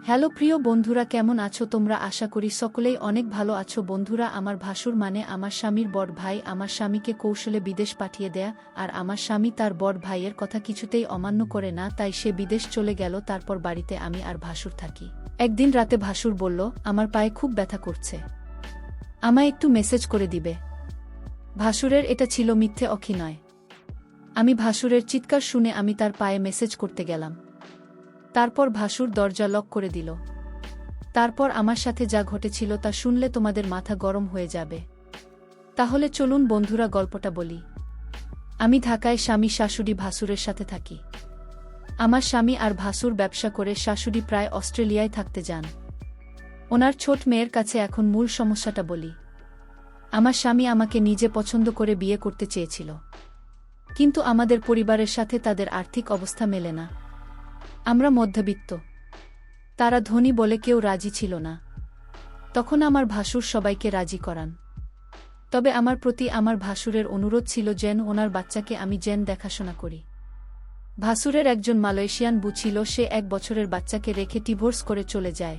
Hello প্রিয় বন্ধুরা, কেমন আছো তোমরা? আশা করি সকলেই অনেক ভালো আছো। বন্ধুরা, আমার ভাসুর মানে আমার স্বামীর বড় ভাই আমার স্বামীকে কৌশলে বিদেশ পাঠিয়ে দেয়া, আর আমার স্বামী তার বড় ভাইয়ের কথা কিছুতেই অমান্য করে না, তাই সে বিদেশ চলে গেল। তারপর বাড়িতে আমি আর ভাসুর থাকি। একদিন রাতে ভাসুর বলল, আমার পায়ে খুব ব্যথা করছে, আমায় একটু মেসেজ করে দিবে। ভাসুরের এটা ছিল মিথ্যে অভিনয়। আমি ভাসুরের চিৎকার শুনে আমি তার পায়ে মেসেজ করতে গেলাম। তারপর ভাসুর দরজা লক করে দিল। তারপর আমার সাথে যা ঘটেছিল তা শুনলে তোমাদের মাথা গরম হয়ে যাবে। তাহলে চলুন বন্ধুরা, গল্পটা বলি। আমি ঢাকায় স্বামী শাশুড়ি ভাসুরের সাথে থাকি। আমার স্বামী আর ভাসুর ব্যবসা করে, শাশুড়ি প্রায় অস্ট্রেলিয়ায় থাকতে যান। ওনার ছোট মেয়ের কাছে এখন মূল সমস্যাটা বলি। আমার স্বামী আমাকে নিজে পছন্দ করে বিয়ে করতে চেয়েছিল, কিন্তু আমাদের পরিবারের সাথে তাদের আর্থিক অবস্থা মেলে না। আমরা মধ্যবিত্ত, তারা ধনী বলে কেউ রাজি ছিল না। তখন আমার ভাসুর সবাইকে রাজি করান। তবে আমার প্রতি আমার ভাসুরের অনুরোধ ছিল যেন ওনার বাচ্চাকে আমি যেন দেখাশোনা করি। ভাসুরের একজন মালয়েশিয়ান বউ ছিল, সে 1 বছরের বাচ্চাকে রেখে ডিভোর্স করে চলে যায়।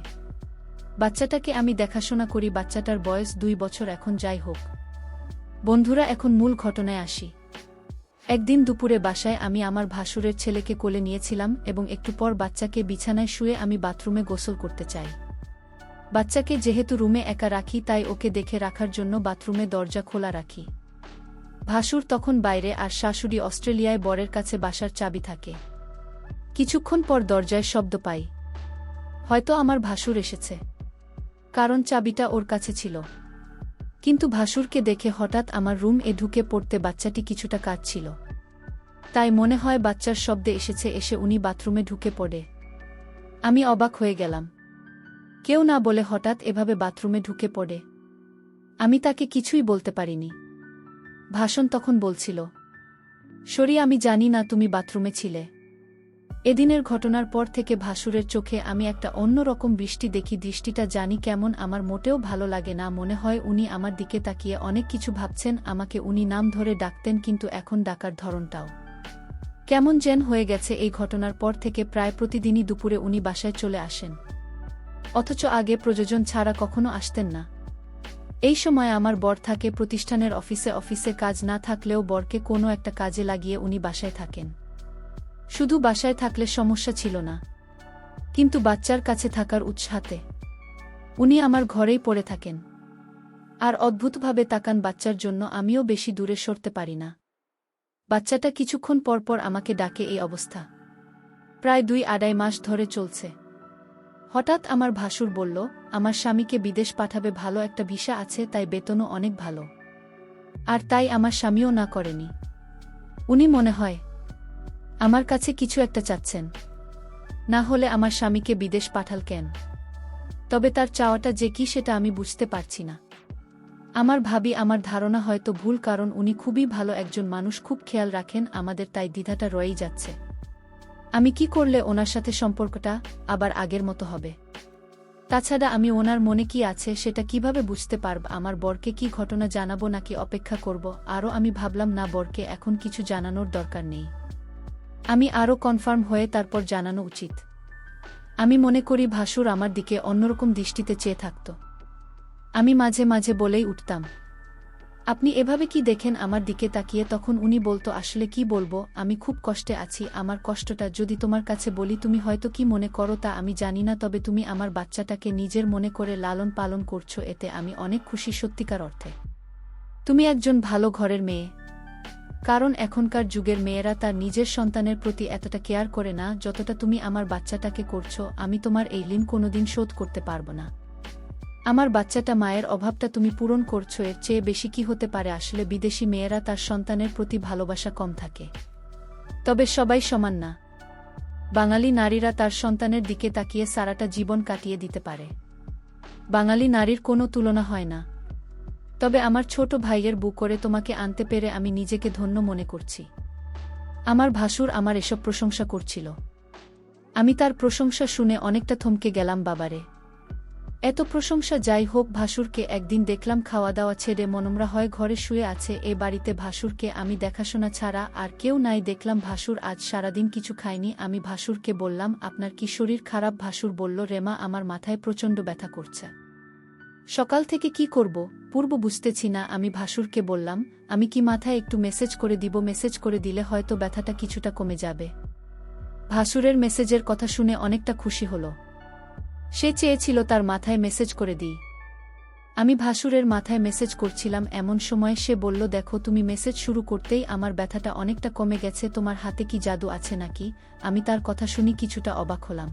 বাচ্চাটাকে আমি দেখাশোনা করি। বাচ্চাটার বয়স 2 বছর এখন। যাই হোক বন্ধুরা, এখন মূল ঘটনায় আসি। একদিন দুপুরে বাসায় আমি আমার ভাসুরের ছেলেকে কোলে নিয়েছিলাম এবং একটু পর বাচ্চাকে বিছানায় শুয়ে আমি বাথরুমে গোসল করতে চাই। বাচ্চাকে যেহেতু রুমে একা রাখি, তাই ওকে দেখে রাখার জন্য বাথরুমে দরজা খোলা রাখি। ভাসুর তখন বাইরে আর শাশুড়ি অস্ট্রেলিয়ায় বরের কাছে বাসার চাবি থাকে। কিছুক্ষণ পর দরজায় শব্দ পাই। হয়তো আমার ভাসুর এসেছে, কারণ চাবিটা ওর কাছে ছিল। কিন্তু ভাসুরকে দেখে হঠাৎ আমার রুম এ ঢুকে পড়তে বাচ্চাটি কিছুটা কাঁদছিল, তাই মনে হয় বাচ্চার শব্দে এসে উনি বাথরুমে ঢুকে পড়ে। আমি অবাক হয়ে গেলাম। কেউ না বলে হঠাৎ এভাবে বাথরুমে ঢুকে পড়ে। আমি তাকে কিছুই বলতে পারিনি। ভাষণ তখন বলছিল, সরি, আমি জানি না তুমি বাথরুমে ছিলে। এদিনের ঘটনার পর থেকে ভাসুরের চোখে আমি একটা অন্যরকম দৃষ্টি দেখি। দৃষ্টিটা জানি কেমন, আমার মোটেও ভালো লাগে না। মনে হয় উনি আমার দিকে তাকিয়ে অনেক কিছু ভাবছেন। আমাকে উনি নাম ধরে ডাকতেন, কিন্তু এখন ডাকার ধরনটাও কেমন যেন হয়ে গেছে। এই ঘটনার পর থেকে প্রায় প্রতিদিনই দুপুরে উনি বাসায় চলে আসেন, অথচ আগে প্রয়োজন ছাড়া কখনো আসতেন না। এই সময় আমার বর থাকে প্রতিষ্ঠানের অফিসে কাজ না থাকলেও বরকে কোনো একটা কাজে লাগিয়ে উনি বাসায় থাকেন। শুধু বাসায় থাকলে সমস্যা ছিল না, কিন্তু বাচ্চার কাছে থাকার উৎসাহতে উনি আমার ঘরেই পড়ে থাকেন আর অদ্ভুতভাবে তাকান বাচ্চার জন্য। আমিও বেশি দূরে সরতে পারি না। বাচ্চাটা কিছুক্ষণ পরপর আমাকে ডাকে। এই অবস্থা প্রায় 2-2.5 মাস ধরে চলছে। হঠাৎ আমার ভাসুর বলল, আমার স্বামীকে বিদেশ পাঠাবে, ভালো একটা ভিসা আছে, তাই বেতনও অনেক ভালো। আর তাই আমার স্বামীও না করেনি। উনি মনে হয় আমার কাছে কিছু একটা চাচ্ছেন, না হলে আমার স্বামীকে বিদেশ পাঠাল কেন? তবে তার চাওয়াটা যে কি সেটা আমি বুঝতে পারছি না। আমার ভাবি আমার ধারণা হয়তো ভুল, কারণ উনি খুবই ভালো একজন মানুষ, খুব খেয়াল রাখেন আমাদের, তাই দ্বিধাটা রয়েই যাচ্ছে। আমি কি করলে ওনার সাথে সম্পর্কটা আবার আগের মতো হবে? তাছাড়া আমি ওনার মনে কি আছে সেটা কিভাবে বুঝতে পারব? আমার বরকে কি ঘটনা জানাবো নাকি অপেক্ষা করব? আমি ভাবলাম না, বরকে এখন কিছু জানানোর দরকার নেই। আমি আরও কনফার্ম হয়ে তারপর জানানো উচিত। আমি মনে করি ভাসুর আমার দিকে অন্যরকম দৃষ্টিতে চেয়ে থাকত। আমি মাঝে মাঝে বলেই উঠতাম, আপনি এভাবে কি দেখেন আমার দিকে তাকিয়ে? তখন উনি বলতো, আসলে কি বলবো, আমি খুব কষ্টে আছি। আমার কষ্টটা যদি তোমার কাছে বলি তুমি হয়তো কি মনে করো তা আমি জানি না, তবে তুমি আমার বাচ্চাটাকে নিজের মনে করে লালন পালন করছো, এতে আমি অনেক খুশি। সত্যিকার অর্থে তুমি একজন ভালো ঘরের মেয়ে, কারণ এখনকার যুগের মেয়েরা তার নিজের সন্তানের প্রতি এতটা কেয়ার করে না যতটা তুমি আমার বাচ্চাটাকে করছো। আমি তোমার এই ঋণ কোনোদিন শোধ করতে পারবো না। আমার বাচ্চাটা, মায়ের অভাবটা তুমি পূরণ করছো, এর চেয়ে বেশি কি হতে পারে? আসলে বিদেশি মেয়েরা তার সন্তানের প্রতি ভালোবাসা কম থাকে, তবে সবাই সমান না। বাঙালি নারীরা তার সন্তানের দিকে তাকিয়ে সারাটা জীবন কাটিয়ে দিতে পারে। বাঙালি নারীর কোনো তুলনা হয় না। তবে আমার ছোট ভাইয়ের বউ করে তোমাকে আনতে পেরে আমি নিজেকে ধন্য মনে করছি। আমার ভাসুর আমার এসব প্রশংসা করছিল। আমি তার প্রশংসা শুনে অনেকটা থমকে গেলাম। বাবারে, এত প্রশংসা যাই হোক, ভাসুরকে একদিন দেখলাম খাওয়া দাওয়া ছেড়ে মনমরা হয় ঘরে শুয়ে আছে। এ বাড়িতে ভাসুরকে আমি দেখাশোনা ছাড়া আর কেউ নাই। দেখলাম ভাসুর আজ সারাদিন কিছু খায়নি। আমি ভাসুরকে বললাম, আপনার কি শরীর খারাপ? ভাসুর বলল, রেমা, আমার মাথায় প্রচণ্ড ব্যথা করছে। সকাল থেকে কি করব পূর্ব বুঝতেছি না। আমি ভাসুরকে বললাম, আমি কি মাথায় একটু মেসেজ করে দিব? মেসেজ করে দিলে হয়তো ব্যথাটা কিছুটা কমে যাবে। ভাসুরের মেসেজের কথা শুনে অনেকটা খুশি হলো। সে চেয়েছিল তার মাথায় মেসেজ করে দিই। আমি ভাসুরের মাথায় মেসেজ করছিলাম, এমন সময় সে বলল, দেখো, তুমি মেসেজ শুরু করতেই আমার ব্যথাটা অনেকটা কমে গেছে। তোমার হাতে কি জাদু আছে নাকি? আমি তার কথা শুনি কিছুটা অবাক হলাম।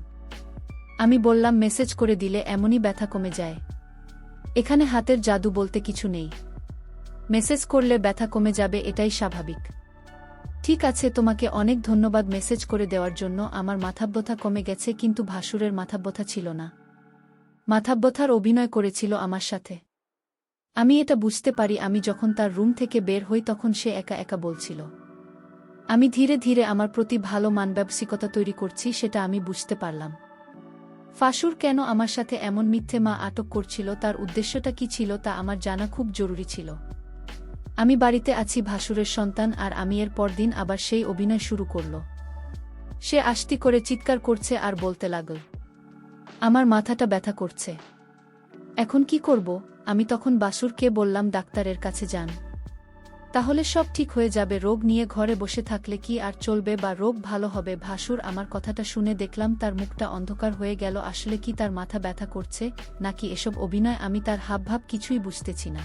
আমি বললাম, মেসেজ করে দিলে এমনই ব্যথা কমে যায়? এখানে হাতের জাদু বলতে কিছু নেই। মেসেজ করলে ব্যথা কমে যাবে, এটাই স্বাভাবিক। ঠিক আছে, তোমাকে অনেক ধন্যবাদ মেসেজ করে দেওয়ার জন্য। আমার মাথাব্যথা কমে গেছে। কিন্তু ভাসুরের মাথাব্যথা ছিল না। মাথাব্যথার অভিনয় করেছিল আমার সাথে। আমি এটা বুঝতে পারি। আমি যখন তার রুম থেকে বের হই তখন সে একা একা বলছিল। আমি ধীরে ধীরে আমার প্রতি ভালো মানবাবসিকতা তৈরি করছি, সেটা আমি বুঝতে পারলাম। ভাসুর কেন আমার সাথে এমন মিথ্যে আটক করছিল, তার উদ্দেশ্যটা কি ছিল, তা আমার জানা খুব জরুরি ছিল। আমি বাড়িতে আছি, ভাসুরের সন্তান, আর আমি এর পরদিন আবার সেই অভিনয় শুরু করল। সে আস্তি করে চিৎকার করছে আর বলতে লাগল, আমার মাথাটা ব্যথা করছে। এখন কি করব? আমি তখন ভাসুরকে বললাম, ডাক্তারের কাছে যান, তাহলে সব ঠিক হয়ে যাবে। রোগ নিয়ে ঘরে বসে থাকলে কি আর চলবে, বা রোগ ভালো হবে? ভাসুর আমার কথাটা শুনে দেখলাম তার মুখটা অন্ধকার হয়ে গেল। আসলে কি তার মাথা ব্যথা করছে, নাকি এসব অভিনয়? আমি তার হাবভাব কিছুই বুঝতেছি না।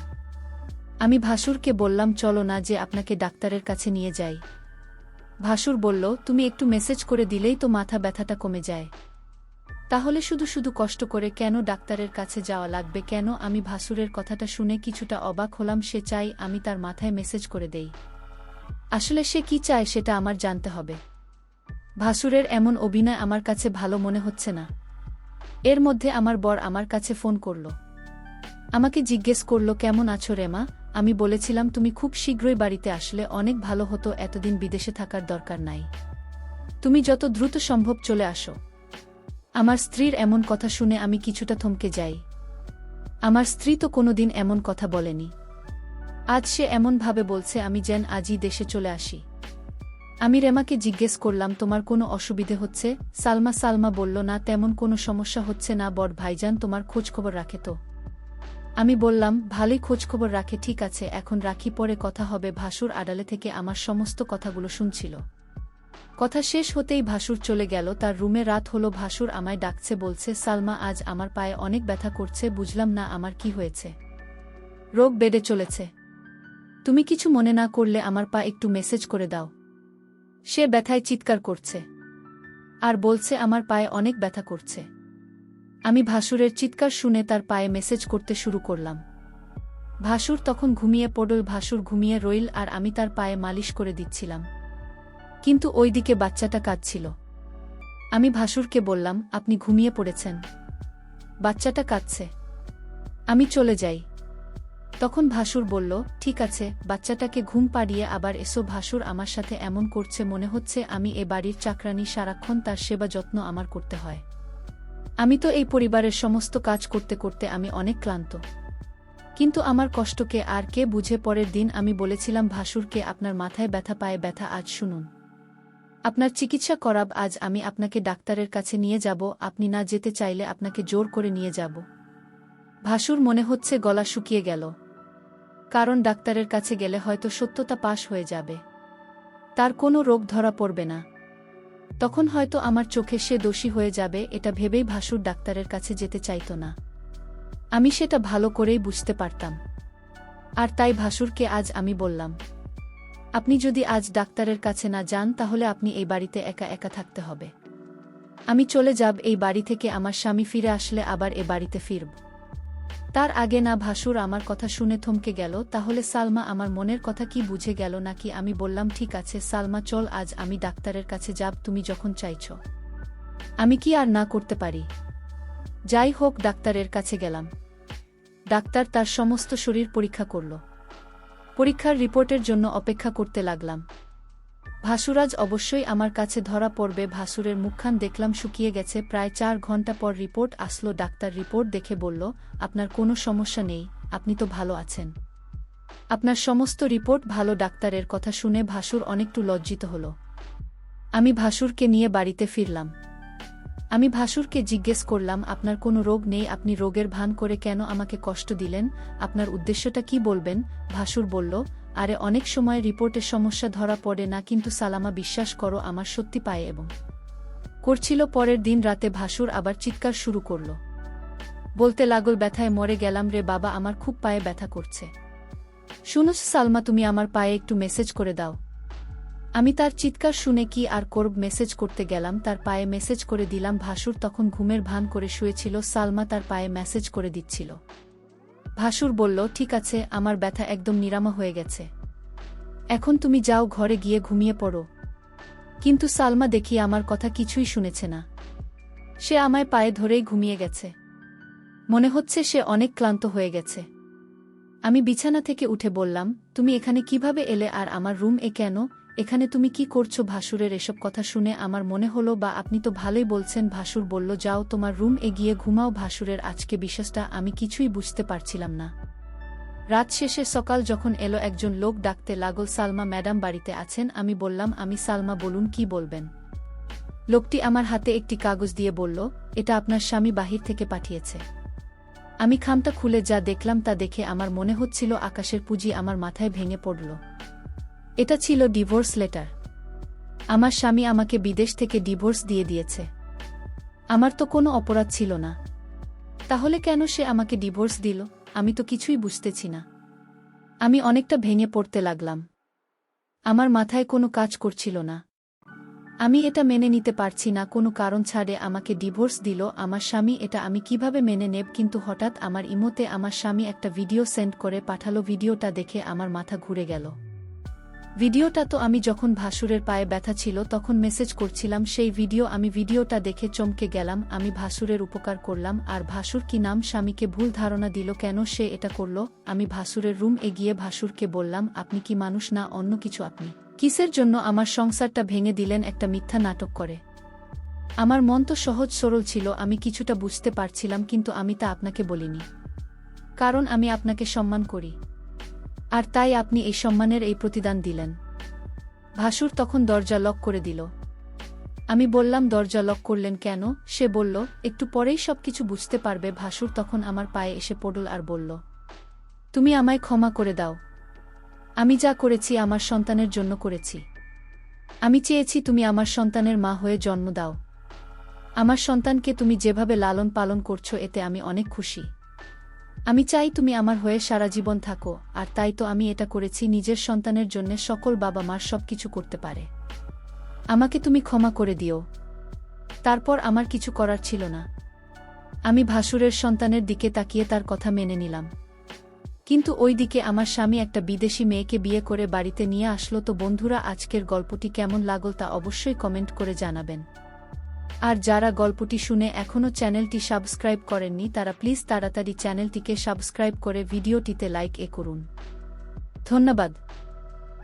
আমি ভাসুরকে বললাম, চলো না, যে আপনাকে ডাক্তারের কাছে নিয়ে যাই। ভাসুর বলল, তুমি একটু মেসেজ করে দিলেই তো মাথা ব্যথাটা কমে যায়। তাহলে শুধু শুধু কষ্ট করে কেন ডাক্তারের কাছে যাওয়া লাগবে কেন? আমি ভাসুরের কথাটা শুনে কিছুটা অবাক হলাম। সে চাই আমি তার মাথায় মেসেজ করে দেই। আসলে সে কি চায় সেটা আমার জানতে হবে। ভাসুরের এমন অভিনয় আমার কাছে ভালো মনে হচ্ছে না। এর মধ্যে আমার বর আমার কাছে ফোন করল। আমাকে জিজ্ঞেস করল, কেমন আছো রেমা? আমি বলেছিলাম, তুমি খুব শীঘ্রই বাড়িতে আসলে অনেক ভালো হতো। এতদিন বিদেশে থাকার দরকার নাই। তুমি যত দ্রুত সম্ভব চলে আসো। আমার স্ত্রীর এমন কথা শুনে আমি কিছুটা থমকে যাই। আমার স্ত্রী তো কোনোদিন এমন কথা বলেনি। আজ সে এমনভাবে বলছে আমি যেন আজই দেশে চলে আসি। আমি রেমাকে জিজ্ঞেস করলাম, তোমার কোনো অসুবিধে হচ্ছে? সালমা বলল, না, তেমন কোনো সমস্যা হচ্ছে না। বড় ভাইজান তোমার খোঁজখবর রাখে তো? আমি বললাম, ভালোই খোঁজখবর রাখে। ঠিক আছে, এখন রাখি, পরে কথা হবে। ভাসুর আড়ালে থেকে আমার সমস্ত কথাগুলো শুনছিল। কথা শেষ হতেই ভাসুর চলে গেল তার রুমে। রাত হলো, ভাসুর আমায় ডাকছে, বলছে, সালমা, আজ আমার পায়ে অনেক ব্যথা করছে। বুঝলাম না আমার কি হয়েছে। রোগ বেড়ে চলেছে। তুমি কিছু মনে না করলে আমার পা একটু মেসেজ করে দাও। সে ব্যথায় চিৎকার করছে আর বলছে আমার পায়ে অনেক ব্যথা করছে। আমি ভাসুরের চিৎকার শুনে তার পায়ে মেসেজ করতে শুরু করলাম। ভাসুর তখন ঘুমিয়ে পড়ল। ভাসুর ঘুমিয়ে রইল আর আমি তার পায়ে মালিশ করে দিচ্ছিলাম। কিন্তু ওইদিকে বাচ্চাটা কাঁদছিল। আমি ভাসুরকে বললাম, আপনি ঘুমিয়ে পড়েছেন, বাচ্চাটা কাঁদছে, আমি চলে যাই। তখন ভাসুর বলল, ঠিক আছে, বাচ্চাটাকে ঘুম পাড়িয়ে আবার এসো। ভাসুর আমার সাথে এমন করছে মনে হচ্ছে আমি এ বাড়ির চাকরানী, সারাক্ষণ তার সেবা যত্ন আমার করতে হয়। আমি তো এই পরিবারের সমস্ত কাজ করতে করতে আমি অনেক ক্লান্ত। কিন্তু আমার কষ্টকে আর কে বুঝে? পরের দিন আমি বলেছিলাম ভাসুরকে, আপনার মাথায় ব্যথা, পায়ে ব্যথা, আজ শুনুন, আপনার চিকিৎসা করাব। আজ আমি আপনাকে ডাক্তারের কাছে নিয়ে যাব। আপনি না যেতে চাইলে আপনাকে জোর করে নিয়ে যাব। ভাসুর মনে হচ্ছে গলা শুকিয়ে গেল, কারণ ডাক্তারের কাছে গেলে হয়তো সত্যতা পাশ হয়ে যাবে, তার কোনো রোগ ধরা পড়বে না। তখন হয়তো আমার চোখে সে দোষী হয়ে যাবে। এটা ভেবেই ভাসুর ডাক্তারের কাছে যেতে চাইত না। আমি সেটা ভালো করেই বুঝতে পারতাম। আর তাই ভাসুরকে আজ আমি বললাম, আপনি যদি আজ ডাক্তারের কাছে না যান তাহলে আপনি এই বাড়িতে একা একা থাকতে হবে। আমি চলে যাব এই বাড়ি থেকে। আমার স্বামী ফিরে আসলে আবার এ বাড়িতে ফিরব। তার আগে না। ভাসুর আমার কথা শুনে থমকে গেল। তাহলে সালমা আমার মনের কথা কি বুঝে গেল নাকি? আমি বললাম, ঠিক আছে সালমা, চল, আজ আমি ডাক্তারের কাছে যাব। তুমি যখন চাইছ, আমি কি আর না করতে পারি? যাই হোক, ডাক্তারের কাছে গেলাম। ডাক্তার তার সমস্ত শরীর পরীক্ষা করল। পরীক্ষার রিপোর্টের জন্য অপেক্ষা করতে লাগলাম। ভাসুরাজ অবশ্যই আমার কাছে ধরা পড়বে। ভাসুরের মুখখান দেখলাম শুকিয়ে গেছে। প্রায় 4 ঘন্টা পর রিপোর্ট আসলো। ডাক্তার রিপোর্ট দেখে বলল, আপনার কোনো সমস্যা নেই, আপনি তো ভালো আছেন। আপনার সমস্ত রিপোর্ট ভালো। ডাক্তারের কথা শুনে ভাসুর অনেকটু লজ্জিত হল। আমি ভাসুরকে নিয়ে বাড়িতে ফিরলাম। আমি ভাসুরকে জিজ্ঞেস করলাম, আপনার কোনো রোগ নেই, আপনি রোগের ভান করে কেন আমাকে কষ্ট দিলেন? আপনার উদ্দেশ্যটা কি বলবেন? ভাসুর বলল, আরে অনেক সময় রিপোর্টের সমস্যা ধরা পড়ে না, কিন্তু সালামা বিশ্বাস করো আমার সত্যি পায়ে এবং করছিল। পরের দিন রাতে ভাসুর আবার চিৎকার শুরু করল। বলতে লাগল, ব্যথায় মরে গেলাম রে বাবা, আমার খুব পায়ে ব্যথা করছে। শুনোস সালমা, তুমি আমার পায়ে একটু মেসেজ করে দাও। আমি তার চিৎকার শুনে কি আর করব, মেসেজ করতে গেলাম, তার পায়ে মেসেজ করে দিলাম। ভাসুর তখন ঘুমের ভান করে শুয়েছিল। সালমা তার পায়ে মেসেজ করে দিচ্ছিল। ভাসুর বলল, ঠিক আছে, আমার ব্যথা একদম নিরাময় হয়ে গেছে, এখন তুমি যাও, ঘরে গিয়ে ঘুমিয়ে পড়ো। কিন্তু সালমা দেখি আমার কথা কিছুই শুনেছে না। সে আমায় পায়ে ধরেই ঘুমিয়ে গেছে। মনে হচ্ছে সে অনেক ক্লান্ত হয়ে গেছে। আমি বিছানা থেকে উঠে বললাম, তুমি এখানে কিভাবে এলে, আর আমার রুম এ কেন? এখানে তুমি কি করছো? ভাসুরের এসব কথা শুনে আমার মনে হলো, বা আপনি তো ভালোই বলছেন। ভাসুর বলল, যাও তোমার রুম এ গিয়ে ঘুমাও। ভাসুরের আজকে বিশ্বাসটা আমি কিছুই বুঝতে পারছিলাম না। রাত শেষে সকাল যখন এলো, একজন লোক ডাকতে লাগল, সালমা ম্যাডাম বাড়িতে আছেন? আমি বললাম, আমি সালমা, বলুন কি বলবেন। লোকটি আমার হাতে একটি কাগজ দিয়ে বলল, এটা আপনার স্বামী বাহির থেকে পাঠিয়েছে। আমি খামটা খুলে যা দেখলাম তা দেখে আমার মনে হচ্ছিল আকাশের পুঁজি আমার মাথায় ভেঙে পড়ল। এটা ছিল ডিভোর্স লেটার। আমার স্বামী আমাকে বিদেশ থেকে ডিভোর্স দিয়ে দিয়েছে। আমার তো কোনো অপরাধ ছিল না, তাহলে কেন সে আমাকে ডিভোর্স দিল? আমি তো কিছুই বুঝতেছি না। আমি অনেকটা ভেঙে পড়তে লাগলাম। আমার মাথায় কোনো কাজ করছিল না। আমি এটা মেনে নিতে পারছি না, কোনো কারণ ছাড়ে আমাকে ডিভোর্স দিল আমার স্বামী, এটা আমি কিভাবে মেনে নেব? কিন্তু হঠাৎ আমার ইমোতে আমার স্বামী একটা ভিডিও সেন্ড করে পাঠালো। ভিডিওটা দেখে আমার মাথা ঘুরে গেল। ভিডিওটা তো আমি যখন ভাসুরের পায়ে ব্যথা ছিল তখন মেসেজ করছিলাম সেই ভিডিও। আমি ভিডিওটা দেখে চমকে গেলাম। আমি ভাসুরের উপকার করলাম, আর ভাসুর কি নাম স্বামীকে ভুল ধারণা দিল, কেন সে এটা করল? আমি ভাসুরের রুম এ গিয়ে ভাসুরকে বললাম, আপনি কি মানুষ না অন্য কিছু? আপনি কিসের জন্য আমার সংসারটা ভেঙে দিলেন একটা মিথ্যা নাটক করে? আমার মন তো সহজ সরল ছিল, আমি কিছুটা বুঝতে পারছিলাম, কিন্তু আমি তা আপনাকে বলিনি, কারণ আমি আপনাকে সম্মান করি, আর তাই আপনি এই সম্মানের এই প্রতিদান দিলেন। ভাসুর তখন দরজা লক করে দিল। আমি বললাম, দরজা লক করলেন কেন? সে বলল, একটু পরেই সবকিছু বুঝতে পারবে। ভাসুর তখন আমার পায়ে এসে পড়ল আর বলল, তুমি আমায় ক্ষমা করে দাও। আমি যা করেছি আমার সন্তানের জন্য করেছি। আমি চেয়েছি তুমি আমার সন্তানের মা হয়ে জন্ম দাও। আমার সন্তানকে তুমি যেভাবে লালন পালন করছো এতে আমি অনেক খুশি। আমি চাই তুমি আমার হয়ে সারা জীবন থাকো, আর তাই তো আমি এটা করেছি নিজের সন্তানের জন্য। সকল বাবা মার সবকিছু করতে পারে। আমাকে তুমি ক্ষমা করে দিও। তারপর আমার কিছু করার ছিল না। আমি ভাসুরের সন্তানের দিকে তাকিয়ে তার কথা মেনে নিলাম। কিন্তু ওই দিকে আমার স্বামী একটা বিদেশি মেয়েকে বিয়ে করে বাড়িতে নিয়ে আসলো। তো বন্ধুরা, আজকের গল্পটি কেমন লাগল তা অবশ্যই কমেন্ট করে জানাবেন। আর যারা গল্পটি শুনে এখনও চ্যানেলটি সাবস্ক্রাইব করেননি তারা প্লিজ তাড়াতাড়ি চ্যানেলটিকে সাবস্ক্রাইব করে ভিডিওটিতে লাইক করুন। ধন্যবাদ।